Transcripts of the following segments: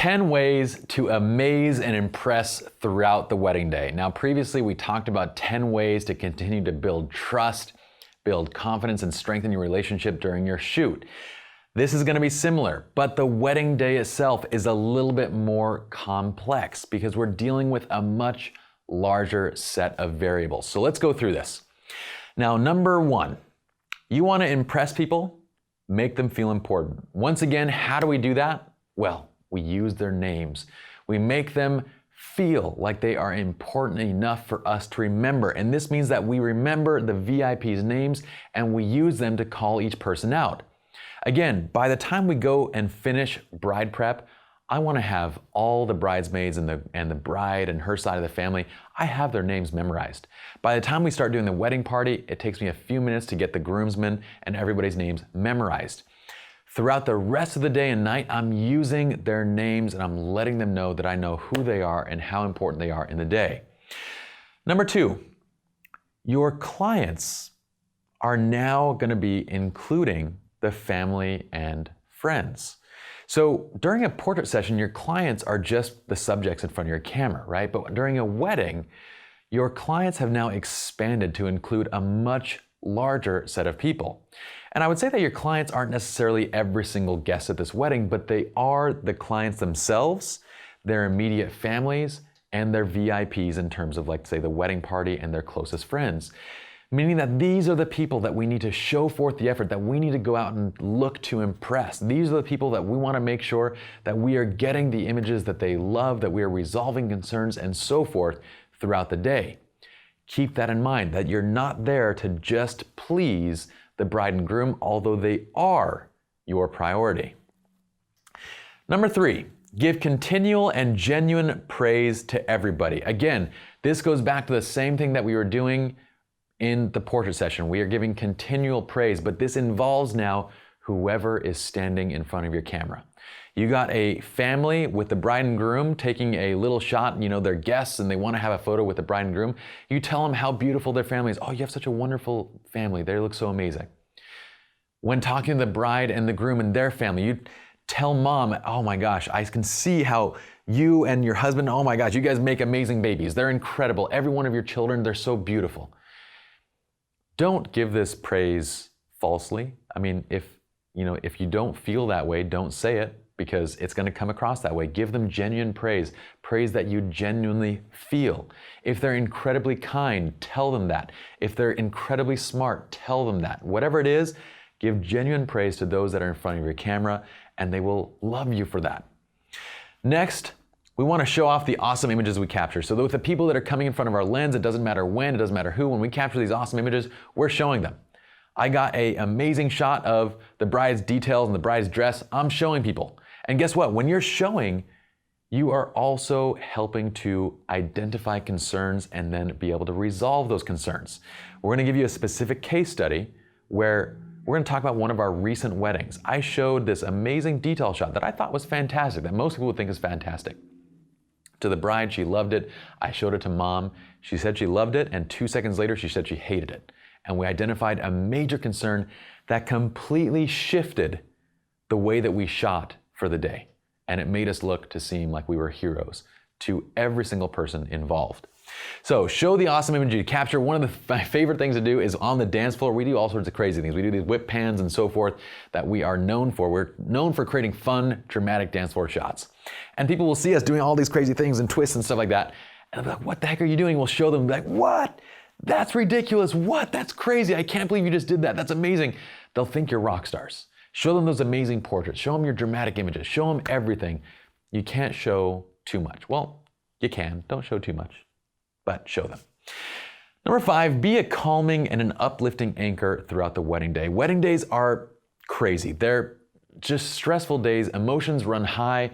10 ways to amaze and impress throughout the wedding day. Now, previously we talked about 10 ways to continue to build trust, build confidence, and strengthen your relationship during your shoot. This is gonna be similar, but the wedding day itself is a little bit more complex because we're dealing with a much larger set of variables. So let's go through this. Now, number one, you wanna impress people, make them feel important. Once again, how do we do that? Well, we use their names. We make them feel like they are important enough for us to remember. And this means that we remember the VIP's names and we use them to call each person out. Again, by the time we go and finish bride prep, I want to have all the bridesmaids and the bride and her side of the family, I have their names memorized. By the time we start doing the wedding party, it takes me a few minutes to get the groomsmen and everybody's names memorized. Throughout the rest of the day and night, I'm using their names and I'm letting them know that I know who they are and how important they are in the day. Number two, your clients are now going to be including the family and friends. So during a portrait session, your clients are just the subjects in front of your camera, right? But during a wedding, your clients have now expanded to include a much larger set of people. And I would say that your clients aren't necessarily every single guest at this wedding, but they are the clients themselves, their immediate families, and their VIPs in terms of, like, say, the wedding party and their closest friends. Meaning that these are the people that we need to show forth the effort, that we need to go out and look to impress. These are the people that we want to make sure that we are getting the images that they love, that we are resolving concerns and so forth throughout the day. Keep that in mind, that you're not there to just please the bride and groom, although they are your priority. Number three, give continual and genuine praise to everybody. Again, this goes back to the same thing that we were doing in the portrait session. We are giving continual praise, but this involves now whoever is standing in front of your camera. You got a family with the bride and groom taking a little shot, they're guests and they want to have a photo with the bride and groom. You tell them how beautiful their family is. Oh, you have such a wonderful family. They look so amazing. When talking to the bride and the groom and their family, you tell mom, oh my gosh, I can see how you and your husband, oh my gosh, you guys make amazing babies. They're incredible. Every one of your children, they're so beautiful. Don't give this praise falsely. I mean, if you don't feel that way, don't say it, because it's going to come across that way. Give them genuine praise, praise that you genuinely feel. If they're incredibly kind, tell them that. If they're incredibly smart, tell them that. Whatever it is, give genuine praise to those that are in front of your camera, and they will love you for that. Next, we want to show off the awesome images we capture. So with the people that are coming in front of our lens, it doesn't matter when, it doesn't matter who, when we capture these awesome images, we're showing them. I got an amazing shot of the bride's details and the bride's dress. I'm showing people. And guess what? When you're showing, you are also helping to identify concerns and then be able to resolve those concerns. We're going to give you a specific case study where we're going to talk about one of our recent weddings. I showed this amazing detail shot that I thought was fantastic, that most people would think is fantastic. To the bride, she loved it. I showed it to mom. She said she loved it, and 2 seconds later, she said she hated it. And we identified a major concern that completely shifted the way that we shot for the day. And it made us look to seem like we were heroes to every single person involved. So show the awesome image you capture. One of my favorite things to do is on the dance floor. We do all sorts of crazy things. We do these whip pans and so forth that we are known for. We're known for creating fun, dramatic dance floor shots. And people will see us doing all these crazy things and twists and stuff like that. And they'll be like, what the heck are you doing? We'll show them, like, what? That's ridiculous. What? That's crazy. I can't believe you just did that. That's amazing. They'll think you're rock stars. Show them those amazing portraits. Show them your dramatic images. Show them everything. You can't show too much. Well, you can. Don't show too much, but show them. Number 5, be a calming and an uplifting anchor throughout the wedding day. Wedding days are crazy. They're just stressful days. Emotions run high.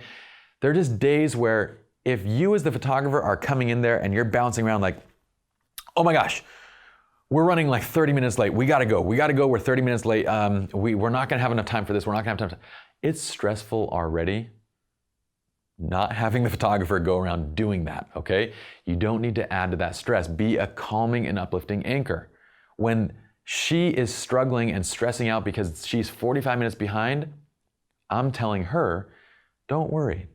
They're just days where if you as the photographer are coming in there and you're bouncing around like, oh my gosh, we're running like 30 minutes late. We gotta go. We're 30 minutes late. We're not gonna have enough time for this. We're not gonna have time. It's stressful already not having the photographer go around doing that, okay? You don't need to add to that stress. Be a calming and uplifting anchor. When she is struggling and stressing out because she's 45 minutes behind, I'm telling her, don't worry.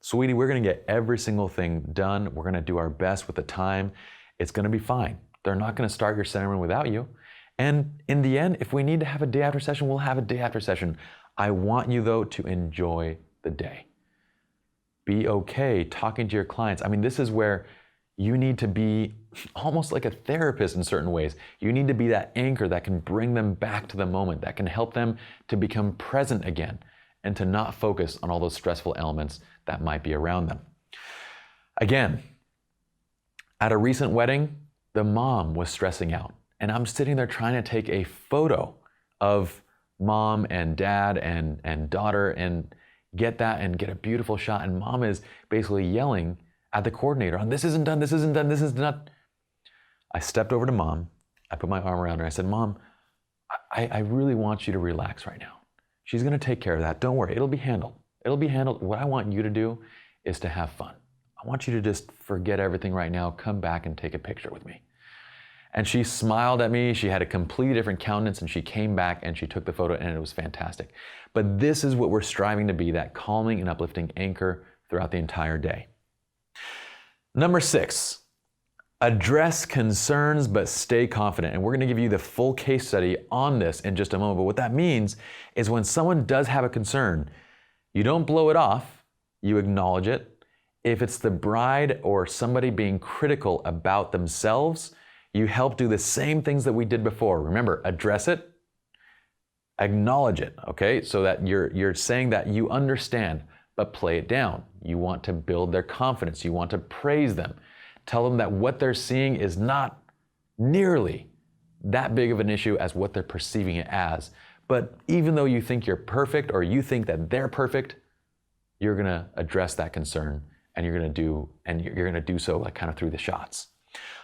Sweetie, we're gonna get every single thing done. We're gonna do our best with the time. It's gonna be fine. They're not gonna start your ceremony without you. And in the end, if we need to have a day after session, we'll have a day after session. I want you though to enjoy the day. Be okay talking to your clients. I mean, this is where you need to be almost like a therapist in certain ways. You need to be that anchor that can bring them back to the moment, that can help them to become present again and to not focus on all those stressful elements that might be around them. Again, at a recent wedding, the mom was stressing out, and I'm sitting there trying to take a photo of mom and dad and daughter and get that and get a beautiful shot, and mom is basically yelling at the coordinator on, this isn't done, this isn't done, this isn't done. I stepped over to mom, I put my arm around her, I said, Mom, I really want you to relax right now. She's gonna take care of that, don't worry, it'll be handled. It'll be handled. What I want you to do is to have fun. I want you to just forget everything right now, come back and take a picture with me. And she smiled at me, she had a completely different countenance, and she came back and she took the photo, and it was fantastic. But this is what we're striving to be, that calming and uplifting anchor throughout the entire day. Number 6, address concerns but stay confident. And we're gonna give you the full case study on this in just a moment. But what that means is when someone does have a concern, you don't blow it off, you acknowledge it. If it's the bride or somebody being critical about themselves, you help do the same things that we did before. Remember, address it, acknowledge it, okay? So that you're saying that you understand, but play it down. You want to build their confidence. You want to praise them. Tell them that what they're seeing is not nearly that big of an issue as what they're perceiving it as. But even though you think you're perfect or you think that they're perfect, you're gonna address that concern, and you're gonna do so like kind of through the shots.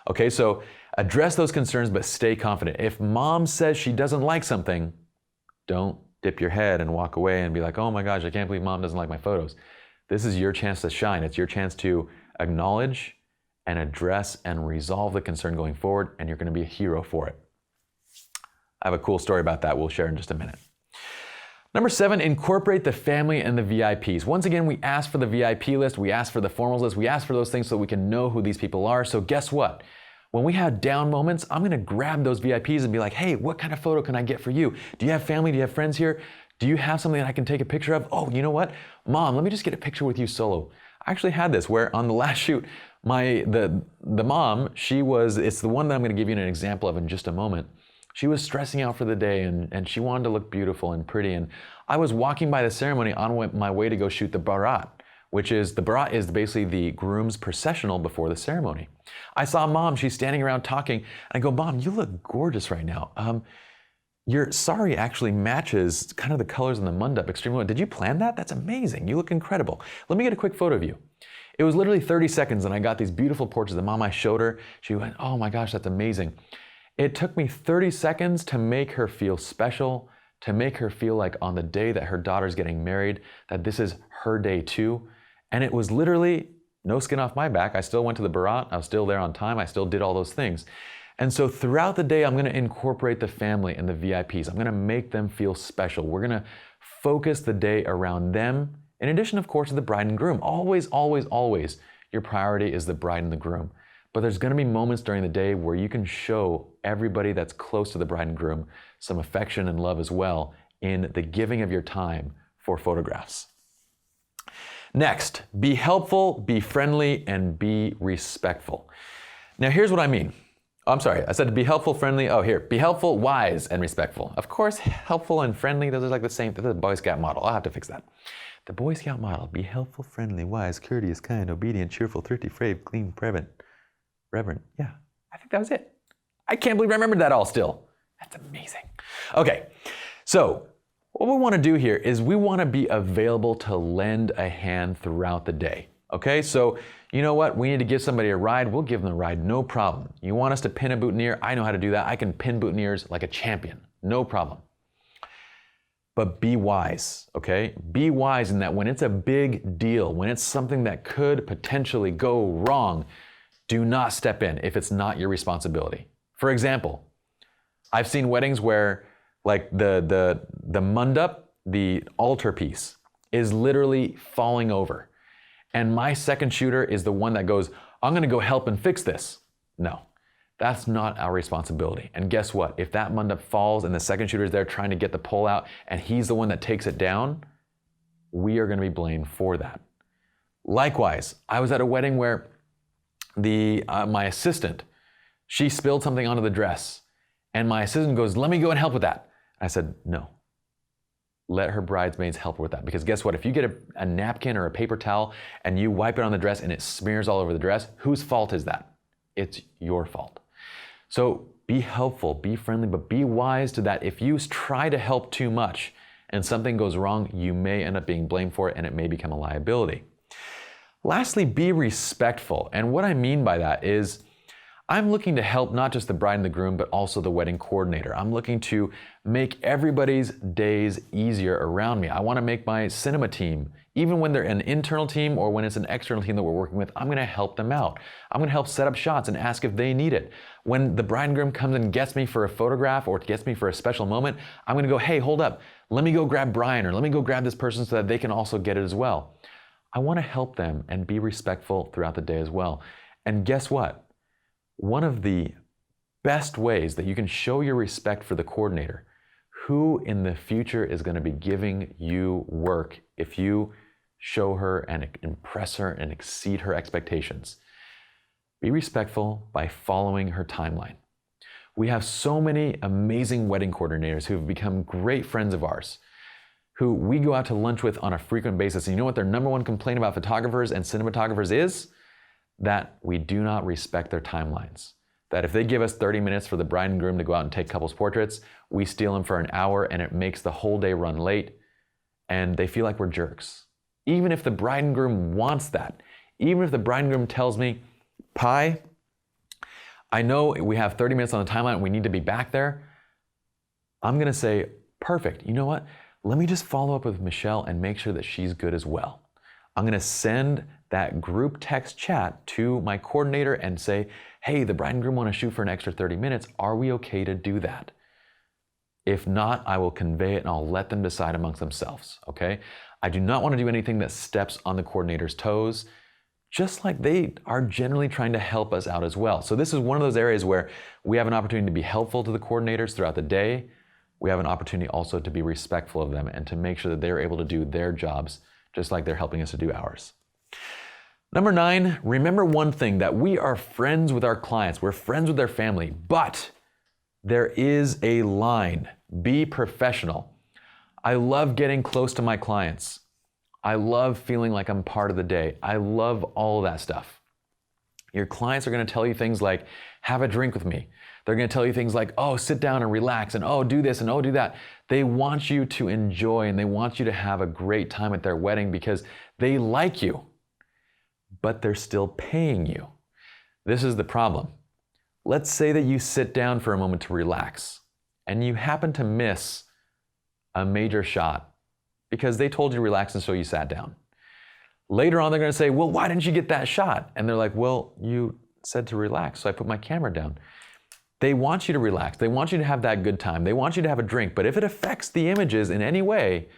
Okay, so address those concerns, but stay confident. If mom says she doesn't like something, don't dip your head and walk away and be like, oh my gosh, I can't believe mom doesn't like my photos. This is your chance to shine. It's your chance to acknowledge and address and resolve the concern going forward, and you're gonna be a hero for it. I have a cool story about that we'll share in just a minute. Number 7, incorporate the family and the VIPs. Once again, we ask for the VIP list, we ask for the formals list, we ask for those things so we can know who these people are. So guess what? When we have down moments, I'm gonna grab those VIPs and be like, hey, what kind of photo can I get for you? Do you have family? Do you have friends here? Do you have something that I can take a picture of? Oh, you know what? Mom, let me just get a picture with you solo. I actually had this where on the last shoot, the mom, it's the one that I'm gonna give you an example of in just a moment. She was stressing out for the day and she wanted to look beautiful and pretty. And I was walking by the ceremony on my way to go shoot the Barat, the Barat is basically the groom's processional before the ceremony. I saw mom, she's standing around talking, and I go, Mom, you look gorgeous right now. Your sari actually matches kind of the colors in the mandap extremely well. Did you plan that? That's amazing. You look incredible. Let me get a quick photo of you. It was literally 30 seconds and I got these beautiful portraits. The mom, I showed her, she went, oh my gosh, that's amazing. It took me 30 seconds to make her feel special, to make her feel like on the day that her daughter's getting married, that this is her day too. And it was literally no skin off my back. I still went to the Barat, I was still there on time, I still did all those things. And so throughout the day, I'm gonna incorporate the family and the VIPs. I'm gonna make them feel special. We're gonna focus the day around them, in addition, of course, to the bride and groom. Always, always, always, your priority is the bride and the groom. But there's gonna be moments during the day where you can show everybody that's close to the bride and groom some affection and love as well in the giving of your time for photographs. Next, be helpful, be friendly, and be respectful. Now here's what I mean. I'm sorry, I said be helpful, friendly. Oh, here, be helpful, wise, and respectful. Of course, helpful and friendly, those are like the same, they're the Boy Scout model. I'll have to fix that. The Boy Scout model, be helpful, friendly, wise, courteous, kind, obedient, cheerful, thrifty, brave, clean, reverent. Yeah, I think that was it. I can't believe I remembered that all still. That's amazing. Okay, so what we wanna do here is we wanna be available to lend a hand throughout the day. Okay, so you know what? We need to give somebody a ride. We'll give them a ride, no problem. You want us to pin a boutonniere? I know how to do that. I can pin boutonnieres like a champion, no problem. But be wise, okay? Be wise in that when it's a big deal, when it's something that could potentially go wrong, do not step in if it's not your responsibility. For example, I've seen weddings where like the mandap, the altar piece, is literally falling over. and my second shooter is the one that goes, I'm gonna go help and fix this. No, that's not our responsibility. And guess what? If that mandap falls and the second shooter is there trying to get the pole out and he's the one that takes it down, we are gonna be blamed for that. Likewise, I was at a wedding where my assistant, she spilled something onto the dress, and my assistant goes, let me go and help with that. I said, no. Let her bridesmaids help her with that. Because guess what? If you get a napkin or a paper towel and you wipe it on the dress and it smears all over the dress, whose fault is that? It's your fault. So be helpful, be friendly, but be wise to that. If you try to help too much and something goes wrong, you may end up being blamed for it and it may become a liability. Lastly, be respectful. And what I mean by that is I'm looking to help not just the bride and the groom, but also the wedding coordinator. I'm looking to make everybody's days easier around me. I want to make my cinema team, even when they're an internal team or when it's an external team that we're working with, I'm going to help them out. I'm going to help set up shots and ask if they need it. When the bride and groom comes and gets me for a photograph or gets me for a special moment, I'm going to go, hey, hold up. Let me go grab Brian, or let me go grab this person so that they can also get it as well. I want to help them and be respectful throughout the day as well. And guess what? One of the best ways that you can show your respect for the coordinator, who in the future is going to be giving you work if you show her and impress her and exceed her expectations. Be respectful by following her timeline. We have so many amazing wedding coordinators who have become great friends of ours, who we go out to lunch with on a frequent basis. And you know what their number one complaint about photographers and cinematographers is? That we do not respect their timelines. That if they give us 30 minutes for the bride and groom to go out and take couples portraits, we steal them for an hour and it makes the whole day run late, and they feel like we're jerks. Even if the bride and groom wants that, even if the bride and groom tells me, Pi, I know we have 30 minutes on the timeline and we need to be back there, I'm gonna say, perfect, you know what? Let me just follow up with Michelle and make sure that she's good as well. I'm gonna send that group text chat to my coordinator and say, hey, the bride and groom wanna shoot for an extra 30 minutes. Are we okay to do that? If not, I will convey it and I'll let them decide amongst themselves, okay? I do not wanna do anything that steps on the coordinator's toes, just like they are generally trying to help us out as well. So this is one of those areas where we have an opportunity to be helpful to the coordinators throughout the day. We have an opportunity also to be respectful of them and to make sure that they're able to do their jobs just like they're helping us to do ours. Number 9, remember one thing, that we are friends with our clients. We're friends with their family, but there is a line. Be professional. I love getting close to my clients. I love feeling like I'm part of the day. I love all of that stuff. Your clients are going to tell you things like, have a drink with me. They're going to tell you things like, oh, sit down and relax, and oh, do this, and oh, do that. They want you to enjoy and they want you to have a great time at their wedding because they like you, but they're still paying you. This is the problem. Let's say that you sit down for a moment to relax and you happen to miss a major shot because they told you to relax and so you sat down. Later on, they're going to say, well, why didn't you get that shot? And they're like, well, you said to relax, so I put my camera down. They want you to relax. They want you to have that good time. They want you to have a drink. But if it affects the images in any way,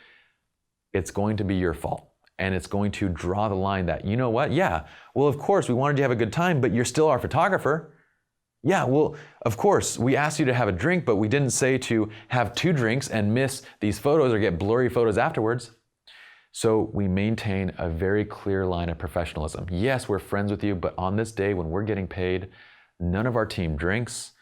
it's going to be your fault. And it's going to draw the line that, you know what? Yeah, well, of course, we wanted you to have a good time, but you're still our photographer. Yeah, well, of course, we asked you to have a drink, but we didn't say to have 2 drinks and miss these photos or get blurry photos afterwards. So we maintain a very clear line of professionalism. Yes, we're friends with you, but on this day when we're getting paid, none of our team drinks.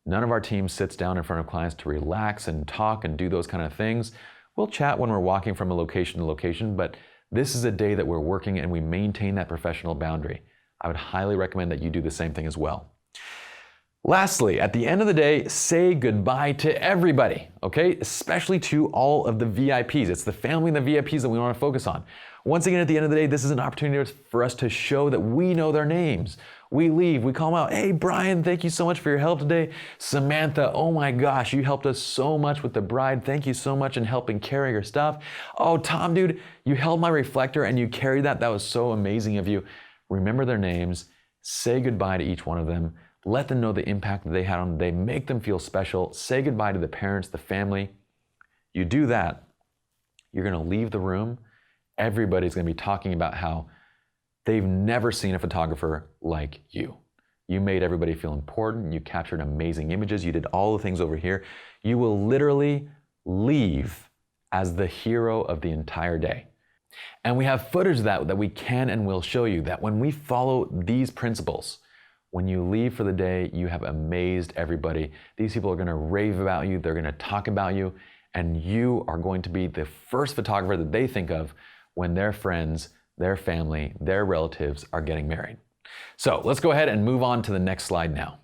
None of our team sits down in front of clients to relax and talk and do those kind of things. We'll chat when we're walking from a location to location, but this is a day that we're working and we maintain that professional boundary. I would highly recommend that you do the same thing as well. Lastly, at the end of the day, say goodbye to everybody, okay? Especially to all of the VIPs. It's the family and the VIPs that we want to focus on. Once again, at the end of the day, this is an opportunity for us to show that we know their names. We leave, we call them out. Hey, Brian, thank you so much for your help today. Samantha, oh my gosh, you helped us so much with the bride. Thank you so much in helping carry her stuff. Oh, Tom, dude, you held my reflector and you carried that. That was so amazing of you. Remember their names. Say goodbye to each one of them. Let them know the impact that they had on the day. Make them feel special. Say goodbye to the parents, the family. You do that, you're going to leave the room. Everybody's going to be talking about how They've never seen a photographer like you. You made everybody feel important. You captured amazing images. You did all the things over here. You will literally leave as the hero of the entire day. And we have footage of that we can and will show you, that when we follow these principles, when you leave for the day, you have amazed everybody. These people are gonna rave about you, they're gonna talk about you, and you are going to be the first photographer that they think of when their friends, their family, their relatives are getting married. So let's go ahead and move on to the next slide now.